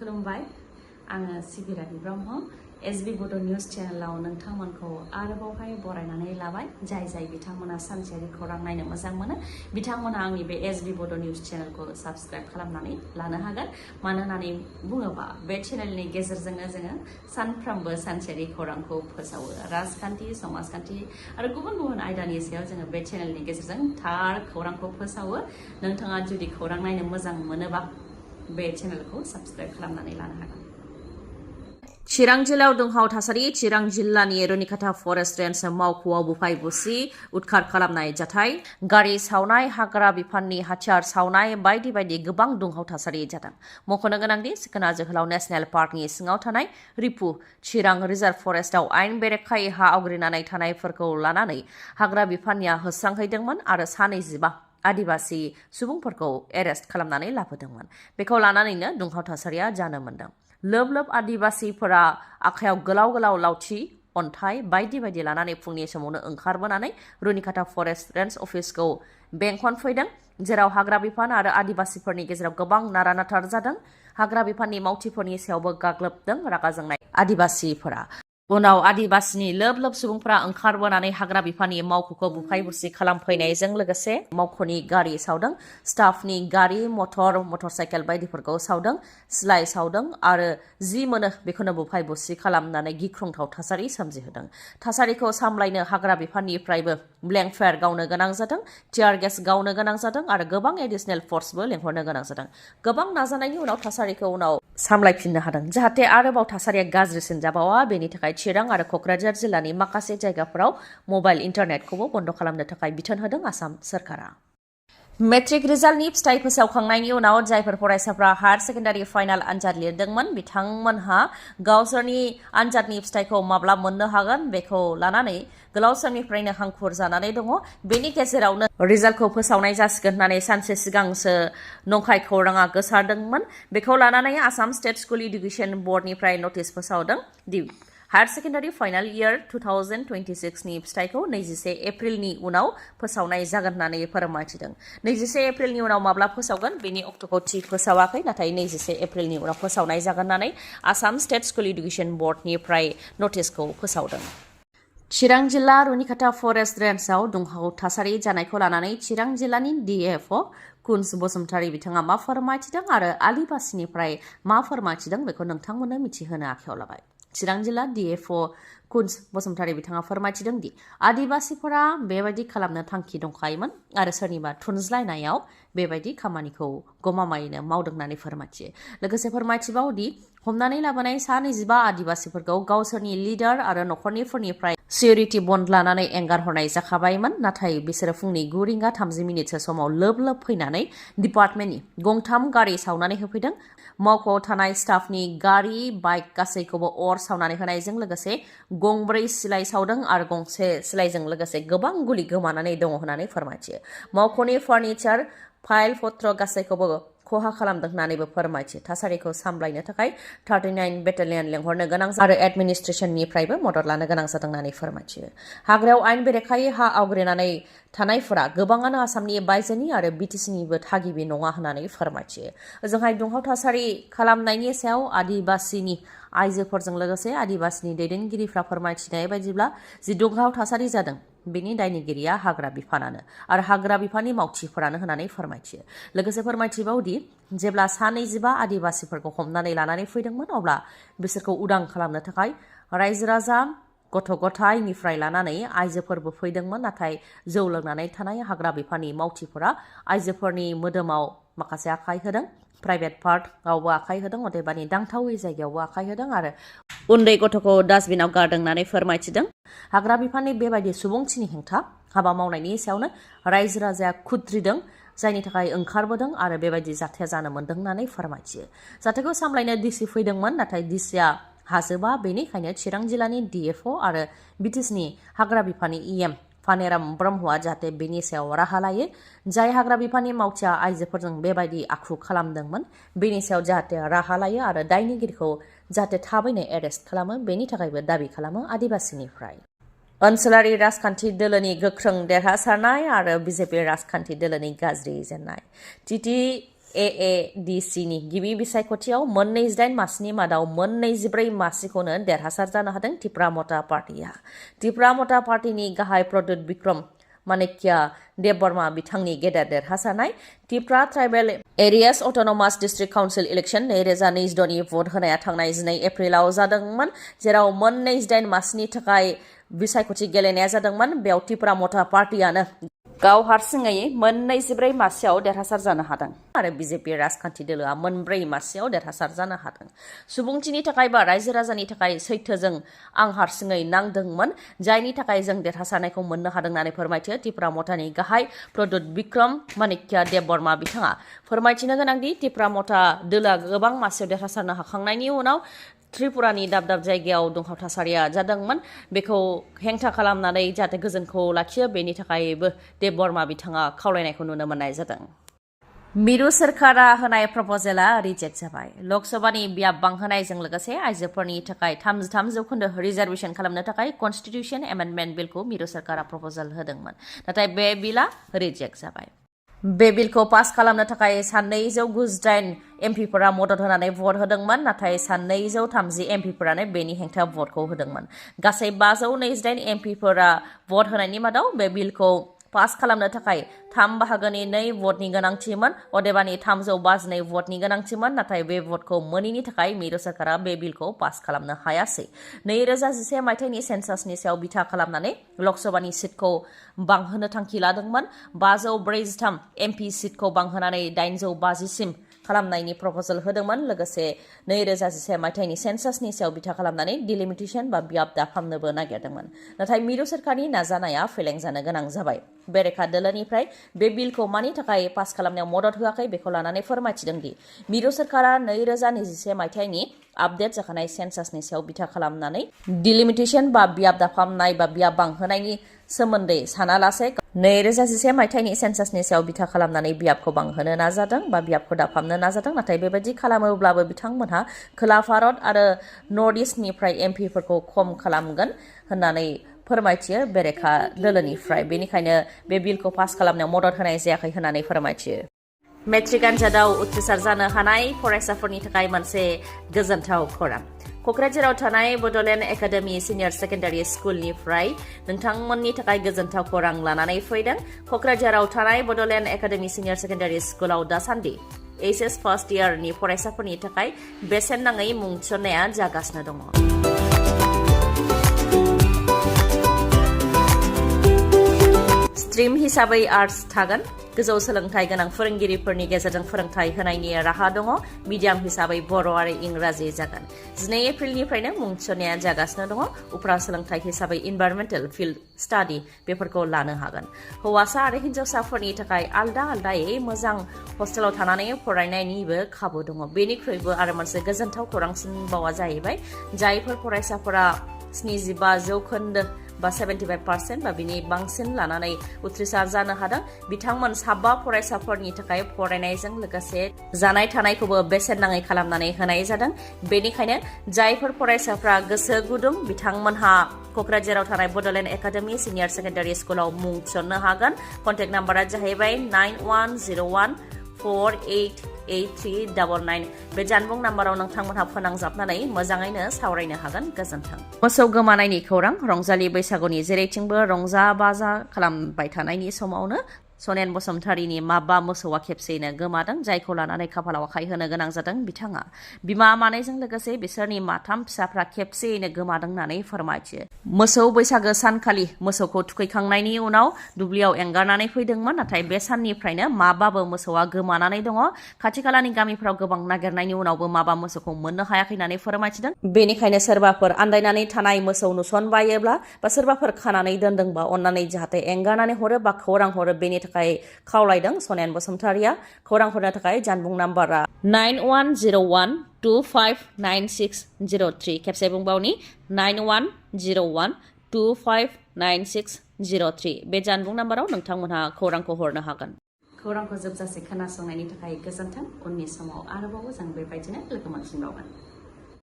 खुलुमबाय आङो सिबिरानि ब्रह्म एसबी बड' निउज चेनेलाव नोंथांमोनखौ आरोबावहाय बरायनानै लाबाय जाय बिथांमोना सानसेयारि खौरां नायनो मोजां मोनो बिथांमोना आंनि बे एसबी बड' निउज चेनेलखौ साबस्क्राइब खालामनानै लानो हागोन मानो होननानै बुङोबा बे चेनेलनि गेजेरजोंनो जोङो सानफ्रोमबो सानसेयारि खौरांखौ फोसावो राजखान्थि समाजखान्थि आरो गुबुन आयदानि सायाव जोङो बे चेनेलनि गेजेरजों थार खौरांखौ फोसावो नोंथाङा जुदि खौरां नायनो मोजां मोनोबा बे चेनेलखौ साबस्क्राइब खालामनानै लानो हागोन चिरां जिल्लायाव दुंहाव थासारि चिरां जिल्लानि रुनिकाटा फरेस्ट रेन्ज मावख'आव बुफाय बुसि उदखार खालामनाय जाथाय गारि सावनाय हाग्रा बिफाननि हाथियार सावनाय बायदि गोबां दुंहाव थासारि जादों मख'नो गोनांदि सिखोना जोहोलाव नेशनेल पार्कनि सिङाव थानाय रिपु चिरां रिजार्भ फरेस्टआव आयेन बेरेखायै हा आवग्रिनानै थानायफोरखौ लानानै हाग्रा बिफाननिया होस्रांहैदोंमोन आरो 25 आदिबासि सुबुंफोरखौ एरेस्ट खालामनानै लाबोदोंमोन बेखौ लानानैनो दुंहाव थासारिया जानो मोन्दों लोब आदिबासिफोरा आखायाव गोलाव लावथि अन्थाइ बायदि लानानै फुंनि समावनो ओंखारबोनानै रुनिकाटा फरेस्ट रेन्ज अफिसखौ बेंखनफैदों जेराव हाग्रा बिफान आरो आदिबासिफोरनि गेजेराव गोबां नारा-नाथार जादों हाग्रा बिफाननि मावथिफोरनि सायावबो गाग्लोबदों रागा जोंनाय आदिबासिफोरा उनाव आदिबासिनि लोब सुबुंफोरा ओंखारबोनानै हाग्रा बिफाननि मावख'खौ बुफाय बुसि खालामफैनायजों लोगोसे मावख'नि गारि सावदों स्टाफनि गारि मटर साइकेल बायदिफोरखौ सावदों सिलाइ सावदों आरो जि मोनो बेखौनो बुफाय बुसि खालामनानै गिख्रंथाव थासारि सोमजिहोदों थासारिखौ सामलायनो हाग्रा बिफाननिफ्रायबो ब्लेंक फायार गावनो गोनां जादों टियार गेस गावनो गोनां जादों आरो गोबां एडिशनेल फर्सबो लेंहरनो गोनां जादों गोबां नाजानायनि उनाव थासारिखौ उनाव सामलायफिननो हादों जाहाथे आरोबाव थासारिया गाज्रिसिन जाबावा बेनि थाखाय चिरां आरो क'क्राझार जिल्लानि माखासे जायगाफोराव मबाइल इन्टारनेटखौबो बन्द' खालामनो थाखाय बिथोन होदों आसाम सरकारा मेट्रिक रिजाल्टनि फिथाइ फोसावखांनायनि उनाव जायफोर फरायसाफ्रा हायार सेकेन्डारि फाइनाल आनजाद लिरदोंमोन बिथांमोनहा गावसोरनि आनजादनि फिथाइखौ माब्ला मोननो हागोन बेखौ लानानै गोलाव समनिफ्रायनो हांखुर जानानै दङ बेनि गेजेरावनो रिजाल्टखौ फोसावनाय जासिगोन होननानै सानसे सिगांसो नंखाय खौराङा गोसारदोंमोन बेखौ लानानै आसाम स्टेट स्कुल एडुकेशन बर्डनिफ्राय नटिस फोसावदों the higher secondary final year 2026 नि फिथाइखौ 21 एप्रिलनि उनाव फोसावनाय जागोन होननानै फोरमायथिदों 21 एप्रिलनि उनाव माब्ला फोसावगोन बेनि अक्ट'खौ थि फोसावाखै नाथाय 21 एप्रिलनि उनाव फोसावनाय जागोन होननानै आसाम स्टेट स्कुल एडुकेशन बर्डनिफ्राय नटिसखौ फोसावदों चिरां जिल्ला रुनिकाटा फरेस्ट रेन्जआव दुंहाव थासारि जानायखौ लानानै चिरां जिल्लानि डिएफअ कुन्स बसुमतारी बिथाङा मा फोरमायथिदों आरो आदिबासिनिफ्राय मा फोरमायथिदों बेखौ नोंथांमोननो मिथिहोनो आखायाव लाबाय चिरां जिल्ला डिएफअ कुन्स बसुमतारी बिथाङा फोरमायथिदों दि आदिबासिफोरा बेबायदि खालामनो थांखि दंखायोमोन आरो सोरनिबा थुनज्लायनायाव बेबायदि खामानिखौ गमामायैनो मावदों होननानै फोरमायथियो लोगोसे फोरमायथिबावदि हमनानै लाबोनाय 25 आदिबासिफोरखौ गावसोरनि लिडार आरो न'खरनिफोरनिफ्राय सिकिउरिटि बन्ड लानानै एंगारहरनाय जाखाबायमोन नाथाय बिसोरो फुंनि 9:30 समाव लोब फैनानै डिपार्टमेन्टनि गंथाम गारि सावनानै होफैदों मावख'आव थानाय स्टाफनि गारि बाइक गासैखौबो अर सावनानै होनायजों लोगोसे गंब्रै सिलाइ सावदों आरो गंसे सिलाइजों लोगोसे गोबां गुलि गोमानानै दङ होननानै फोरमायथियो मावख'नि फार्निचार फाइल पत्र गासैखौबो खहा खालामदों होननानैबो फोरमायथियो थासारिखौ सामलायनो थाखाय 39 बेटालियन लेंहरनो गोनां आरो एडमिनिस्ट्रेसननिफ्रायबो मदद लानो गोनां जादों होननानै फोरमायथियो हाग्रायाव आयेन बेरेखायै हा आवग्रिनानै थानायफोरा गोबाङानो आसामनि बायजोनि आरो BTCनिबो थागिबि नङा होननानै फोरमायथियो ओजोंहाय दुंहाव थासारि खालामनायनि सायाव आदिबासिनि आइजोफोरजों लोगोसे आदिबासिनि दैदेनगिरिफ्रा फोरमायथिनाय बायदिब्ला जि दुंहाव थासारि जादों बेनि दायनिगिरिया हाग्रा बिफानानो आरो हाग्रा बिफाननि मावथिफोरानो होननानै फोरमायथियो लोगोसे फोरमायथिबावदि जेब्ला 25 आदिबासिफोरखौ हमनानै लानानै फैदोंमोन अब्ला बिसोरखौ उदां खालामनो थाखाय रायजो राजा गथ' गथायनिफ्राय लानानै आइजोफोरबो फैदोंमोन नाथाय जौ लोंनानै थानाय हाग्रा बिफाननि मावथिफोरा आइजोफोरनि मोदोमाव माखासे आखाइ होदों प्राइभेट पार्टआवबो आखाइ होदों अदेबानि दांथावै जायगायावबो आखाइ होदों आरो उन्दै गथ'खौ डास्टबिनाव गारदों होननानै फोरमायथिदों हाग्रा बिफाननि बेबायदि सुबुंथिनि हेंथा हाबा मावनायनि सायावनो रायजो राजाया खुद्रिदों जायनि थाखाय ओंखारबोदों आरो बेबायदि जाथाया जानो मोन्दों होननानै फोरमायथियो जाथायखौ सामलायनो डिसि फैदोंमोन नाथाय डिसिआ हाजोबा बेनिखायनो चिरां जिल्लानि डिएफअ आरो BTCनि हाग्रा बिफाननि EM फानेराम ब्रह्मआ जाहाथे बेनि सायाव राहा लायो जाय हाग्रा बिफाननि मावथिया आइजोफोरजों बेबायदि आखु खालामदोंमोन बेनि सायाव जाहाथे राहा लायो आरो दायनिगिरिखौ जाहाथे थाबैनो एरेस्ट खालामो बेनि थाखायबो दाबि खालामो आदिबासिनिफ्राय ओनसोलारि राजखान्थि दोलोनि गोख्रों देरहासारनाय आरो बिजेपि राजखान्थि दोलोनि गाज्रि जेननाय टिटि AADCनि गिबि बिसायख'थियाव 28 मासिनि मादाव 24 मासिखौनो देरहासार जानो हादों तिप्रा मता पार्टीया। तिप्रा मता पार्टीनि गाहाय प्रद्युत बिक्रम माणिक्य देबबर्मा बिथांनि गेदेर देरहासारनाय Tipra tribal areas autonomous district council election 2026 नि भट होनाया थांनाय 12 एप्रिलाव जादोंमोन, जेराव 28 मासिनि थाखाय बिसायख'थि गेलेनाया जादोंमोन। बेयाव तिप्रा मता पार्टीयानो गाव हारसिङै 24 मासियाव देरहासार जानो हादों आरो बिजेपि राजखान्थि दोलोआ 4 मासियाव देरहासार जानो हादों। सुबुंथिनि थाखाय बा रायजो राजानि थाखाय सैथोजों आं हारसिङै नांदोंमोन, जायनि थाखाय जों देरहासारनायखौ मोननो हादों होननानै फोरमायथियो तिप्रा मतानि गाहाय प्रद्युत बिक्रम माणिक्य देबबर्मा बिथाङा। फोरमायथिनो गोनांदि तिप्रा मता दोलोआ गोबां मासियाव देरहासारनो हाखांनायनि उनाव त्रिपुरानि दाब दाब जायगायाव दुंहाव थासारिया जादोंमोन। बेखौ हेंथा खालामनानै जाहाथे गोजोनखौ लाखियो, बेनि थाखायबो देबबर्मा बिथाङा खावलायनायखौ नुनो मोननाय जादों। मिरु सोरखारा होनाय प्रप'जेला रिजेक्ट जाबाय। लकसभानि बियाब बांहोनायजों लोगोसे आइजोफोरनि थाखाय 33% रिजार्वेशन खालामनो थाखाय कन्स्टिटिउशन एमेन्डमेन्ट बिलखौ मिरु सोरखारा प्रप'जेल होदोंमोन, नाथाय बे बिलआ रिजेक्ट जाबाय। बे बिलखौ पास खालामनो थाखाय 298 एमपिफोरा मदद होनानै भट होदोंमोन, नाथाय 230 एमपिफोरानो बेनि हेंथा भटखौ होदोंमन। गासै 528 एमपिफोरा भट होनायनि मादाव बे बिलखौ पास खालामनो थाखाय 3/2 भटनि गोनांथिमोन, अदेबानि 352 भटनि गोनांथिमोन, नाथाय बे भटखौ मोनैनि थाखाय मिरु सोरखारा बे बिलखौ पास खालामनो हायासै। 2011 मायथाइनि सेन्सासनि सायाव बिथा खालामनानै लकसभानि सिटखौ बांहोनो थांखि लादोंमोन। 543 एमपि सिटखौ बांहोनानै 850 सिम खालामनायनि प्रप'जेल होदोंमोन। लोगोसे 2011 मायथाइनि सेन्सासनि सायाव बिथा खालामनानै डिलिमिटेशन बा बियाब दाफामनोबो नागिरदोंमन, नाथाय मिरु सोरखारनि नाजानाया फेलें जानो गोनां जाबाय। बेरेखा दोलोनिफ्राय बे बिलखौ मानि थाखाय पास खालामनायाव मदद होआखै बेखौ लानानै फोरमायथिदों दि मिरु सोरखारा 2021 मायथाइनि आपडेट जाखानाय सेन्सासनि सायाव बिथा खालामनानै डिलिमिटेशन बा बियाब दाफामनाय बा बियाब बांहोनायनि सोमोन्दै सानालासे 2011 मायथाइनि सेन्सासनि सायाव बिथा खालामनानै बियाबखौ बांहोनो नाजादों बा बियाबखौ दाफामनो नाजादों, नाथाय बेबायदि खालामोब्लाबो बिथांमोनहा खोला भारत आरो नर्थ इस्टनिफ्राय एमपिफोरखौ खम खालामगोन होननानै फोरमायथियो बेरेखा दोलोनिफ्राय। बेनिखायनो बे बिलखौ पास खालामनायाव मदद होनाय जायाखै होननानै फोरमायथियो। मेट्रिक आनजादाव उथ्रिसार जानो हानाय फरायसाफोरनि थाखाय मोनसे गोजोनथाव खौरां। क'क्राझाराव थानाय बड'लेण्ड एकाडेमि सिनियर सेकेन्डारि स्कुलनिफ्राय नोंथांमोननि थाखाय गोजोनथाव खौरां लानानै फैदों। क'क्राझाराव थानाय बड'लेण्ड एकाडेमि सिनियर सेकेन्डारि स्कुलाव दासान्दि HS फार्स्ट इयारनि फरायसाफोरनि थाखाय बेसेन नाङै मुं थिसननाया जागासिनो दङ। स्ट्रीम हिसाबै आर्टस थागोन। गोजौ सोलोंथाइ गोनां फोरोंगिरिफोरनि गेजेरजों फोरोंथाइ होनायनि राहा दङ। मिडियाम हिसाबै बर' आरो इंराजि जागोन। 12 एप्रिलनिफ्रायनो मुं थिसननाया जागासिनो दङ। उफ्रा सोलोंथाइ हिसाबै इनभाइरमेन्टेल फिल्ड स्टाडि बेफोरखौ लानो हागोन। हौवासा आरो हिन्जावसाफोरनि थाखाय आलदा आलदायै मोजां हस्टेलाव थानानै फरायनायनिबो खाबु दङ। बेनिख्रुइबो आरो मोनसे गोजोनथाव खौरांसिनबावा जाहैबाय जायफोर फरायसाफोरा 75% बा 75% बा बिनि बांसिन लानानै उथ्रिसार जानो हादों, बिथांमोन 7 फरायसाफोरनि थाखाय फरायनायजों लोगोसे जानाय थानायखौबो बेसेन नाङै खालामनानै होनाय जादों। बेनिखायनो जायफोर फरायसाफ्रा गोसो गुदुं बिथांमोनहा क'क्राझाराव थानाय बड'लेण्ड एकाडेमि सिनियर सेकेन्डारि स्कुलाव मुं थिसननो हागोन। कन्टेक्ट नाम्बारा जाहैबाय 9101488399। बे जानबुं नाम्बाराव नोंथांमोनहा फोनांजाबनानै मोजाङैनो सावरायनो हागोन। गोजोन्थों। मोसौ गोमानायनि खौरां। रंजालि बैसागुनि जेरैथिंबो रंजा बाजा खालामबाय थानायनि समावनो सनेन बसुमतारीनि माबा मोसौआ खेबसेयैनो गोमादों, जायखौ लानानै खाफालाव आखाइ होनो गोनां जादों बिथाङा। बिमा मानैजों लोगोसे बिसोरनि 3 फिसाफ्रा खेबसेयैनो गोमादों होननानै फोरमायथियो। मोसौ बैसागो सानखालि मोसौखौ थुखैखांनायनि उनाव दुब्लियाव एंगारनानै फैदोंमोन, नाथाय बे साननिफ्रायनो माबाबो मोसौआ गोमानानै दङ। खाथि खालानि गामिफ्राव गोबां नागिरनायनि उनावबो माबा मोसौखौ मोननो हायाखै होननानै फोरमायथिदों। बेनिखायनो सोरबाफोर आन्दायनानै थानाय मोसौ नुसनबायोब्ला बा सोरबाफोर खानानै दोनदोंबा अन्नानै जाहाथे एंगारनानै हरो बा खौरां हरो, बेनि थाखाय खावलायदों सनेन बसुमतारीया। खौरां हरनो थाखाय जानबुं नाम्बारा 9101259603। खेबसे बुंबावनि 9101259603। बे जानबुं नाम्बाराव नोंथांमोनहा खौरांखौ हरनो हागोन। खौरांखौ जोबजासे खोनासंनायनि थाखाय गोजोन्थों। उननि समाव आरोबाव जों बेबायदिनो लोगो मोनफिनबावगोन।